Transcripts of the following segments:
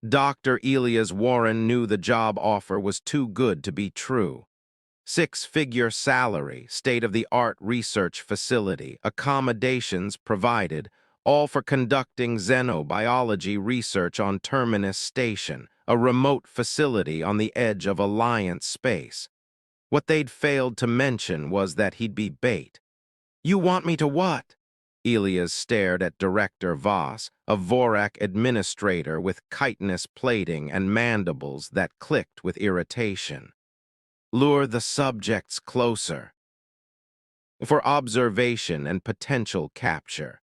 Dr. Elias Warren knew the job offer was too good to be true. Six-figure salary, state-of-the-art research facility, accommodations provided, all for conducting xenobiology research on Terminus Station, a remote facility on the edge of Alliance space. What they'd failed to mention was that he'd be bait. "You want me to what?" Elias stared at Director Voss, a Vorak administrator with chitinous plating and mandibles that clicked with irritation. "Lure the subjects closer for observation and potential capture."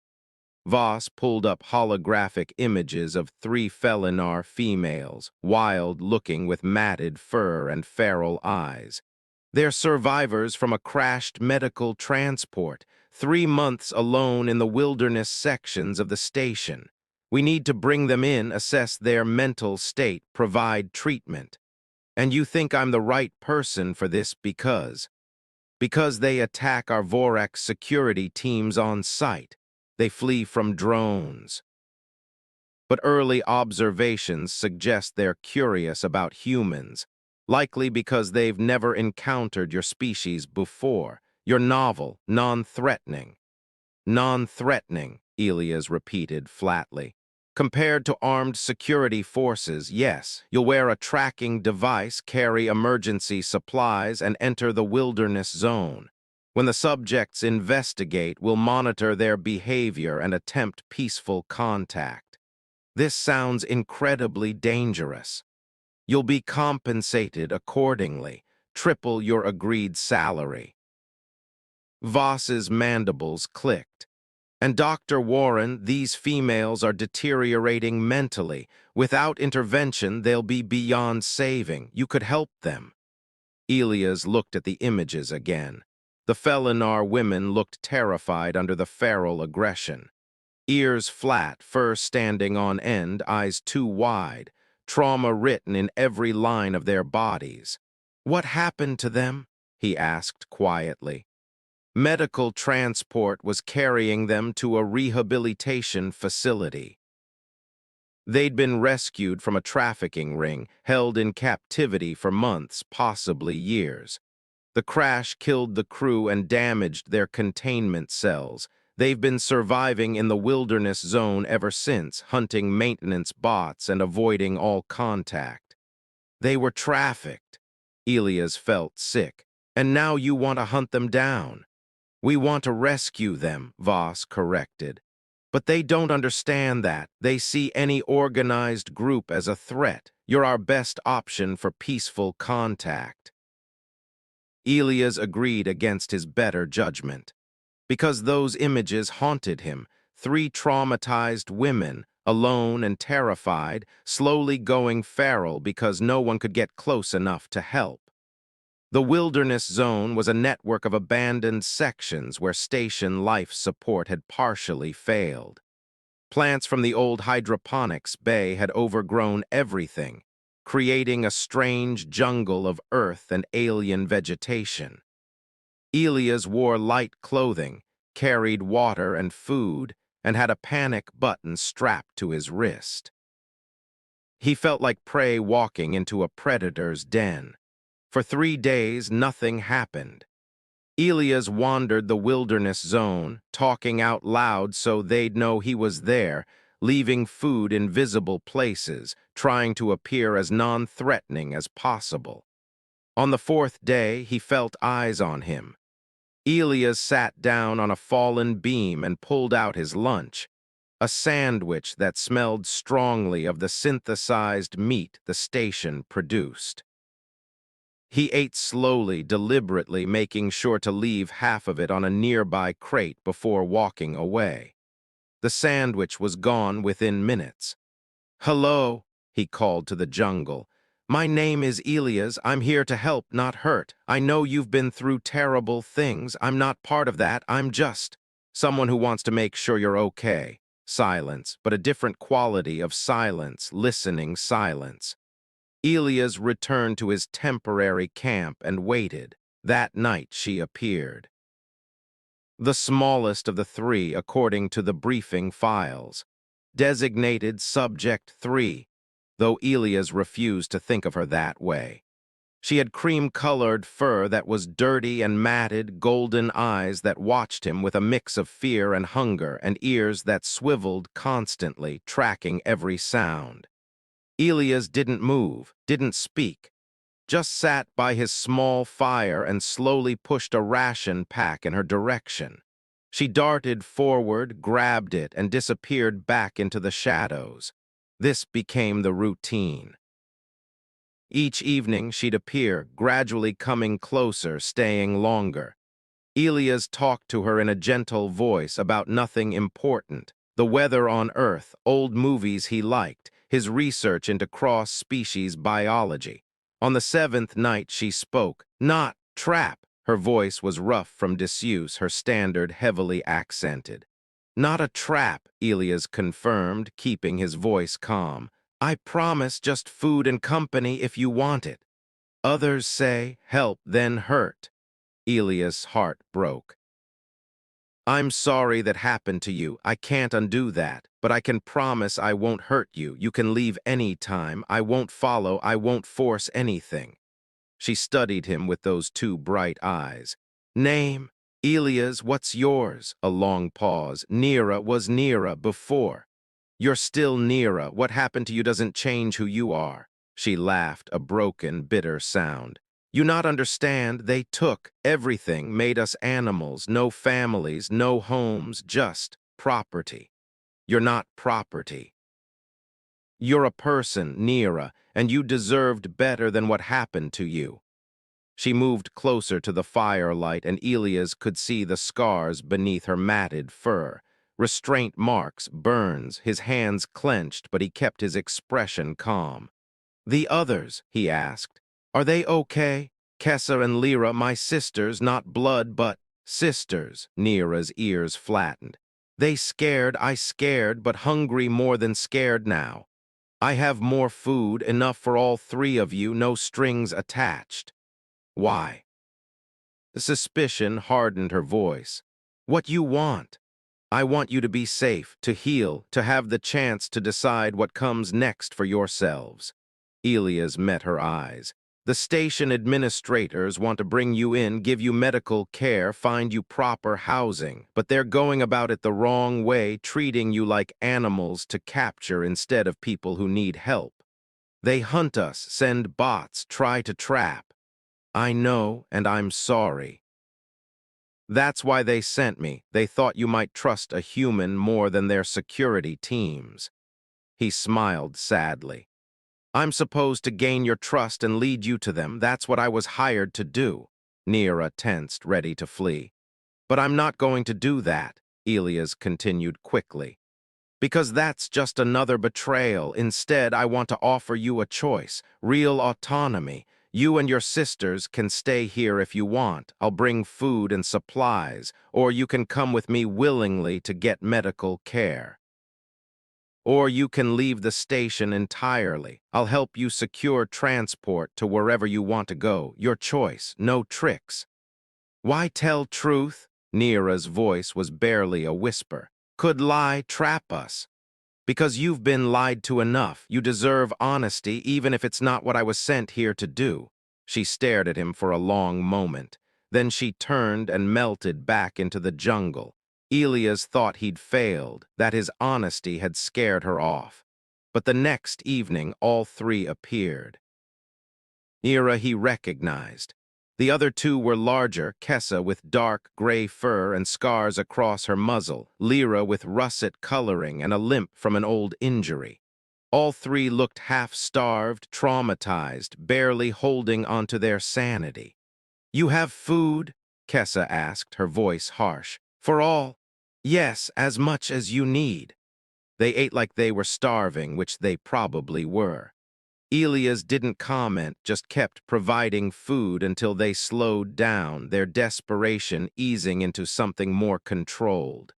Voss pulled up holographic images of three Felinar females, wild-looking with matted fur and feral eyes. They're survivors from a crashed medical transport, 3 months alone in the wilderness sections of the station. We need to bring them in, assess their mental state, provide treatment. And you think I'm the right person for this because they attack our Vorak security teams on site. They flee from drones. But early observations suggest they're curious about humans, likely because they've never encountered your species before. You're novel, non-threatening. Non-threatening, Elias repeated flatly. Compared to armed security forces, yes, you'll wear a tracking device, carry emergency supplies, and enter the wilderness zone. When the subjects investigate, we'll monitor their behavior and attempt peaceful contact. This sounds incredibly dangerous. You'll be compensated accordingly, triple your agreed salary. Voss's mandibles clicked. And Dr. Warren, these females are deteriorating mentally. Without intervention, they'll be beyond saving. You could help them. Elias looked at the images again. The Felinar women looked terrified under the feral aggression. Ears flat, fur standing on end, eyes too wide, trauma written in every line of their bodies. "What happened to them?" he asked quietly. Medical transport was carrying them to a rehabilitation facility. They'd been rescued from a trafficking ring, held in captivity for months, possibly years. The crash killed the crew and damaged their containment cells. They've been surviving in the wilderness zone ever since, hunting maintenance bots and avoiding all contact. They were trafficked. Elias felt sick. And now you want to hunt them down. "We want to rescue them," Voss corrected. "But they don't understand that. They see any organized group as a threat. You're our best option for peaceful contact." Elias agreed against his better judgment. Because those images haunted him, three traumatized women, alone and terrified, slowly going feral because no one could get close enough to help. The wilderness zone was a network of abandoned sections where station life support had partially failed. Plants from the old hydroponics bay had overgrown everything, creating a strange jungle of earth and alien vegetation. Elias wore light clothing, carried water and food, and had a panic button strapped to his wrist. He felt like prey walking into a predator's den. For 3 days, nothing happened. Elias wandered the wilderness zone, talking out loud so they'd know he was there, leaving food in visible places, trying to appear as non-threatening as possible. On the 4th day, he felt eyes on him. Elias sat down on a fallen beam and pulled out his lunch, a sandwich that smelled strongly of the synthesized meat the station produced. He ate slowly, deliberately, making sure to leave half of it on a nearby crate before walking away. The sandwich was gone within minutes. "Hello," he called to the jungle. "My name is Elias. I'm here to help, not hurt. I know you've been through terrible things. I'm not part of that. I'm just someone who wants to make sure you're okay." Silence, but a different quality of silence, listening silence. Elias returned to his temporary camp and waited. That night she appeared. The smallest of the three, according to the briefing files. Designated Subject 3. though Elias refused to think of her that way. She had cream-colored fur that was dirty and matted, golden eyes that watched him with a mix of fear and hunger, and ears that swiveled constantly, tracking every sound. Elias didn't move, didn't speak, just sat by his small fire and slowly pushed a ration pack in her direction. She darted forward, grabbed it, and disappeared back into the shadows. This became the routine. Each evening she'd appear, gradually coming closer, staying longer. Elias talked to her in a gentle voice about nothing important, the weather on Earth, old movies he liked, his research into cross-species biology. On the seventh night she spoke, not trap. Her voice was rough from disuse, her standard heavily accented. Not a trap, Elias confirmed, keeping his voice calm. I promise just food and company if you want it. Others say help, then hurt. Elias' heart broke. I'm sorry that happened to you. I can't undo that, but I can promise I won't hurt you. You can leave any time. I won't follow. I won't force anything. She studied him with those two bright eyes. Name? Elias, what's yours? A long pause. Neera was Neera before. You're still Neera. What happened to you doesn't change who you are. She laughed, a broken, bitter sound. You not understand, they took everything, made us animals, no families, no homes, just property. You're not property. You're a person, Neera, and you deserved better than what happened to you. She moved closer to the firelight, and Elias could see the scars beneath her matted fur. Restraint marks, burns, his hands clenched, but he kept his expression calm. The others, he asked, are they okay? Kessa and Lyra, my sisters, not blood, but sisters. Neera's ears flattened. They scared, I scared, but hungry more than scared now. I have more food, enough for all three of you, no strings attached. Why? The suspicion hardened her voice. What you want? I want you to be safe, to heal, to have the chance to decide what comes next for yourselves. Elias met her eyes. The station administrators want to bring you in, give you medical care, find you proper housing, but they're going about it the wrong way, treating you like animals to capture instead of people who need help. They hunt us, send bots, try to trap. I know, and I'm sorry. That's why they sent me. They thought you might trust a human more than their security teams. He smiled sadly. I'm supposed to gain your trust and lead you to them. That's what I was hired to do. Neera tensed, ready to flee. But I'm not going to do that, Elias continued quickly. Because that's just another betrayal. Instead, I want to offer you a choice, real autonomy. You and your sisters can stay here if you want. I'll bring food and supplies, or you can come with me willingly to get medical care. Or you can leave the station entirely. I'll help you secure transport to wherever you want to go. Your choice, no tricks. Why tell truth? Neera's voice was barely a whisper. Could lie trap us? Because you've been lied to enough. You deserve honesty, even if it's not what I was sent here to do. She stared at him for a long moment. Then she turned and melted back into the jungle. Elias thought he'd failed, that his honesty had scared her off. But the next evening, all three appeared. Neera he recognized. The other two were larger, Kessa with dark gray fur and scars across her muzzle, Lyra with russet coloring and a limp from an old injury. All three looked half-starved, traumatized, barely holding onto their sanity. You have food? Kessa asked, her voice harsh. For all? Yes, as much as you need. They ate like they were starving, which they probably were. Elias didn't comment, just kept providing food until they slowed down, their desperation easing into something more controlled.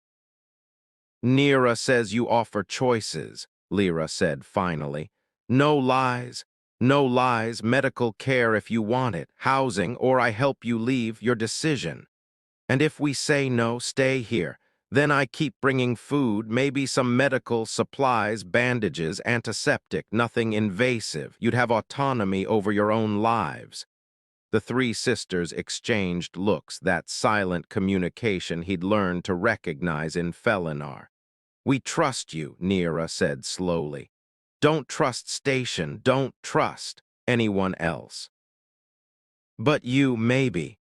Neera says you offer choices, Lyra said finally. No lies, no lies, medical care if you want it, housing, or I help you leave, your decision. And if we say no, stay here. Then I keep bringing food, maybe some medical supplies, bandages, antiseptic, nothing invasive. You'd have autonomy over your own lives. The three sisters exchanged looks, that silent communication he'd learned to recognize in Felinar. "We trust you," Neera said slowly. "Don't trust Station, don't trust anyone else." "But you, maybe.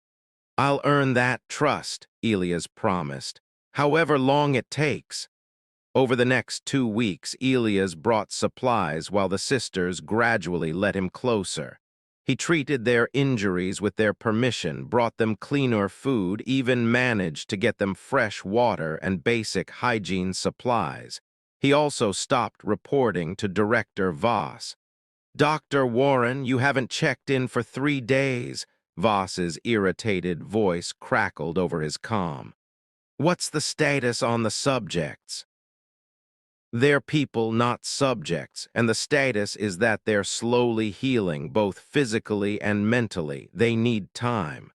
I'll earn that trust," Elias promised, "however long it takes." Over the next 2 weeks, Elias brought supplies while the sisters gradually let him closer. He treated their injuries with their permission, brought them cleaner food, even managed to get them fresh water and basic hygiene supplies. He also stopped reporting to Director Voss. "Dr. Warren, you haven't checked in for 3 days." Voss's irritated voice crackled over his comm. "What's the status on the subjects?" "They're people, not subjects, and the status is that they're slowly healing, both physically and mentally. They need time."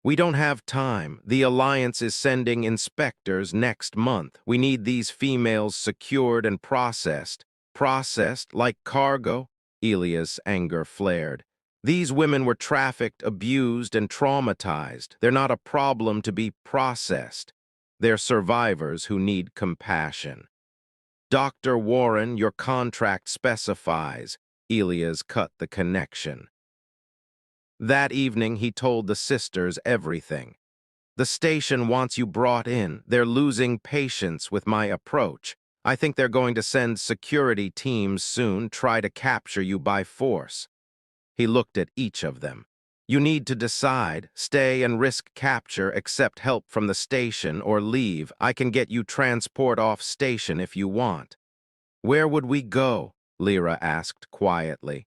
"We don't have time. The Alliance is sending inspectors next month. We need these females secured and processed." "Processed like cargo?" Elias' anger flared. "These women were trafficked, abused, and traumatized. They're not a problem to be processed. They're survivors who need compassion." "Dr. Warren, your contract specifies." Elias cut the connection. That evening, he told the sisters everything. "The station wants you brought in. They're losing patience with my approach. I think they're going to send security teams soon, try to capture you by force." He looked at each of them. "You need to decide, stay and risk capture, accept help from the station, or leave. I can get you transport off station if you want." "Where would we go?" Lyra asked quietly.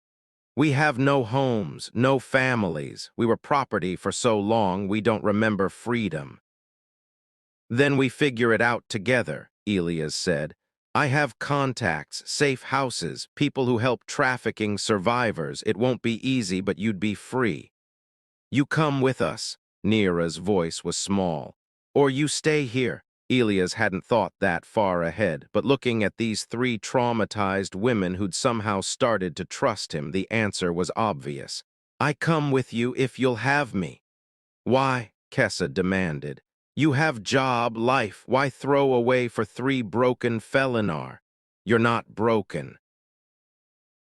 "We have no homes, no families. We were property for so long we don't remember freedom." "Then we figure it out together," Elias said. "I have contacts, safe houses, people who help trafficking survivors. It won't be easy, but you'd be free. You come with us." Neera's voice was small. "Or you stay here." Elias hadn't thought that far ahead, but looking at these three traumatized women who'd somehow started to trust him, the answer was obvious. "I come with you if you'll have me." "Why?" Kessa demanded. "You have job, life. Why throw away for 3 broken Felinar? You're not broken.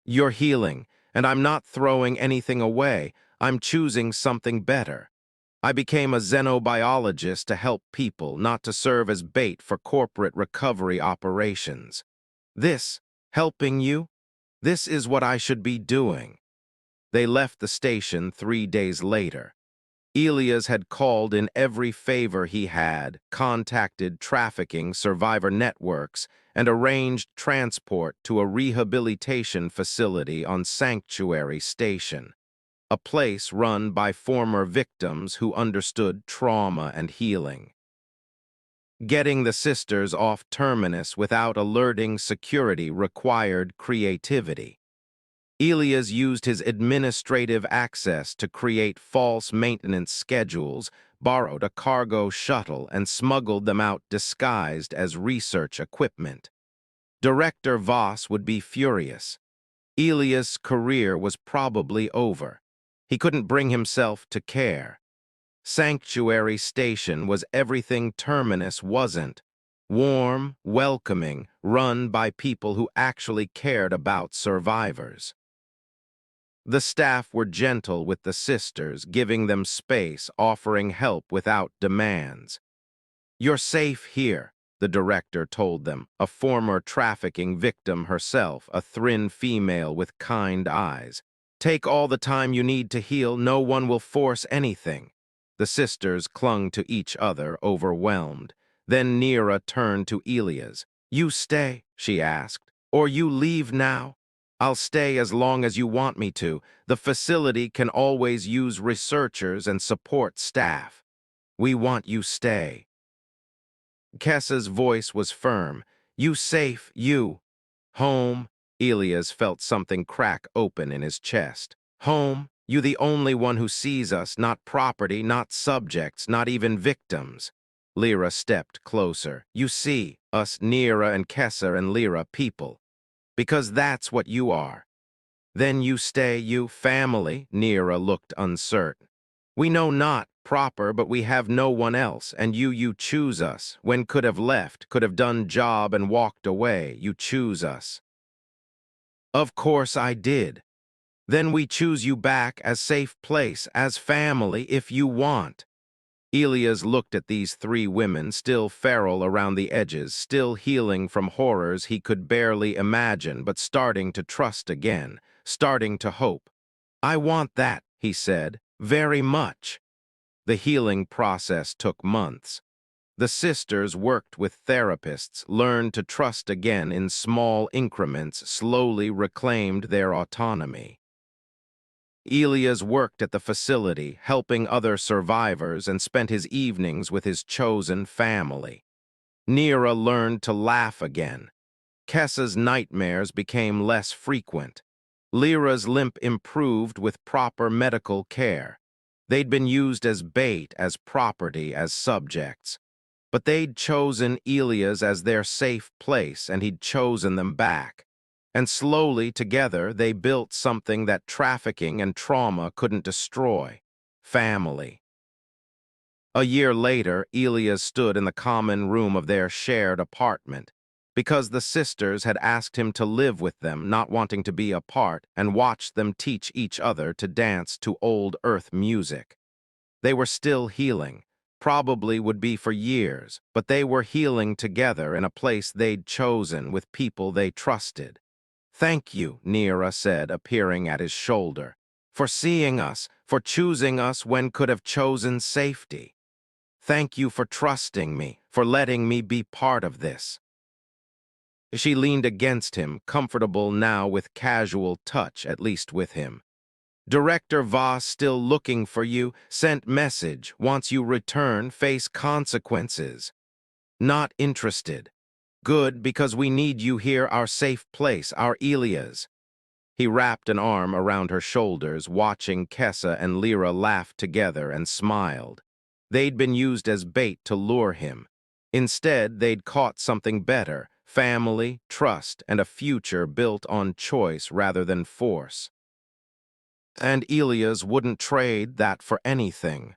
You're healing, and I'm not throwing anything away. I'm choosing something better. I became a xenobiologist to help people, not to serve as bait for corporate recovery operations. This, helping you, this is what I should be doing." They left the station 3 days later. Elias had called in every favor he had, contacted trafficking survivor networks, and arranged transport to a rehabilitation facility on Sanctuary Station, a place run by former victims who understood trauma and healing. Getting the sisters off Terminus without alerting security required creativity. Elias used his administrative access to create false maintenance schedules, borrowed a cargo shuttle, and smuggled them out disguised as research equipment. Director Voss would be furious. Elias' career was probably over. He couldn't bring himself to care. Sanctuary Station was everything Terminus wasn't. Warm, welcoming, run by people who actually cared about survivors. The staff were gentle with the sisters, giving them space, offering help without demands. "You're safe here," the director told them, a former trafficking victim herself, a thin female with kind eyes. "Take all the time you need to heal. No one will force anything." The sisters clung to each other, overwhelmed. Then Neera turned to Elias. "You stay," she asked, "or you leave now?" "I'll stay as long as you want me to. The facility can always use researchers and support staff." "We want you stay." Kessa's voice was firm. "You safe, you." "Home." Elias felt something crack open in his chest. "Home, you the only one who sees us, not property, not subjects, not even victims." Lyra stepped closer. You see, us Neera and Kessa and Lyra people. Because that's what you are. Then you stay, you family, Neera looked uncertain. We know not proper, but we have no one else, and you choose us. When could have left, could have done job and walked away, you choose us. Of course I did. Then we choose you back as safe place, as family, if you want. Elias looked at these three women, still feral around the edges, still healing from horrors he could barely imagine, but starting to trust again, starting to hope. I want that, he said, very much. The healing process took months. The sisters worked with therapists, learned to trust again in small increments, slowly reclaimed their autonomy. Elias worked at the facility, helping other survivors, and spent his evenings with his chosen family. Neera learned to laugh again. Kessa's nightmares became less frequent. Lyra's limp improved with proper medical care. They'd been used as bait, as property, as subjects. But they'd chosen Elias as their safe place, and he'd chosen them back. And slowly, together, they built something that trafficking and trauma couldn't destroy: family. A year later, Elias stood in the common room of their shared apartment, because the sisters had asked him to live with them, not wanting to be apart, and watched them teach each other to dance to old earth music. They were still healing, probably would be for years, but they were healing together in a place they'd chosen with people they trusted. Thank you, Neera said, appearing at his shoulder, for seeing us, for choosing us when could have chosen safety. Thank you for trusting me, for letting me be part of this. She leaned against him, comfortable now with casual touch, at least with him. Director Voss still looking for you, sent message, wants you return, face consequences. Not interested. Good, because we need you here, our safe place, our Elias. He wrapped an arm around her shoulders, watching Kessa and Lyra laugh together, and smiled. They'd been used as bait to lure him. Instead, they'd caught something better: family, trust, and a future built on choice rather than force. And Elias wouldn't trade that for anything.